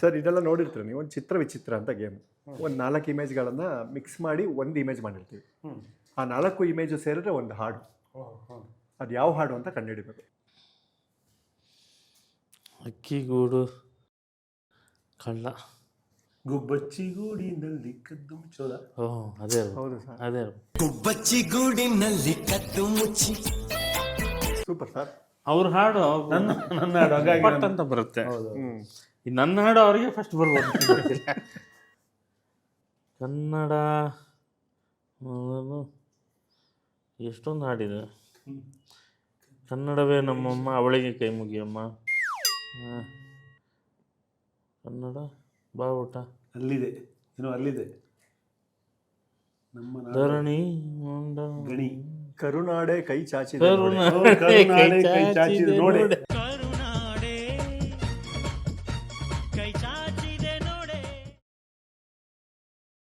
Sir ಇದೆಲ್ಲ ನೋಡಿರ್ತೀರಿ ನೀವು. ಒಂದು ಚಿತ್ರ ವಿಚಿತ್ರ ಅಂತ ಗೇಮ್. ಒಂದು 4 ಇಮೇಜ್ಗಳನ್ನು ಮಿಕ್ಸ್ ಮಾಡಿ ಒಂದು ಇಮೇಜ್ ಮಾಡಿರ್ತೀವಿ. ಆ 4 ಇಮೇಜು ಸೇರಿದ್ರೆ ಒಂದು ಹಾಡು. ಅದು ಯಾವ ಹಾಡು ಅಂತ ಕಂಡುಹಿಡಿಬೇಕು. ಅಕ್ಕಿಗೂಡು, ಕಳ್ಳ, ಗುಬ್ಬಚ್ಚಿ ಗೂಡಿನಲ್ಲಿ ಕದ್ದು ಮುಚ್ಚೋದ. ಅದೇ ಹೌದು ಸರ್, ಅದೇ ಗುಬ್ಬಚ್ಚಿ ಗೂಡಿನಲ್ಲಿ ಕದ್ದು ಮುಚ್ಚಿ. Super sir. ಅವ್ರ ಹಾಡು ನನ್ನ ಹಾಡು ಹಾಗಾಗಿ ಪಟ್ ಅಂತ ಬರುತ್ತೆ. ಈ ನನ್ನ ಹಾಡು ಅವರಿಗೆ ಫಸ್ಟ್ ಬರ್ಬೋದು. ಕನ್ನಡ ಎಷ್ಟೊಂದು ಹಾಡಿದೆ. ಕನ್ನಡವೇ ನಮ್ಮಮ್ಮ, ಅವಳಿಗೆ ಕೈ ಮುಗಿಯಮ್ಮ, ಕನ್ನಡ ಬಾವುಟ, ಅಲ್ಲಿದೆ ಏನೋ ಅಲ್ಲಿದೆ ನಮ್ಮ ಧರಣಿ ಗಣಿ, ಕರುನಾಡೆ ಕೈ ಚಾಚಿದೆ ನೋಡಿ. ಕರುನಾಡೆ ಕೈ ಚಾಚಿದೆ ನೋಡಿ. ಕರುನಾಡೆ ಕೈ ಚಾಚಿ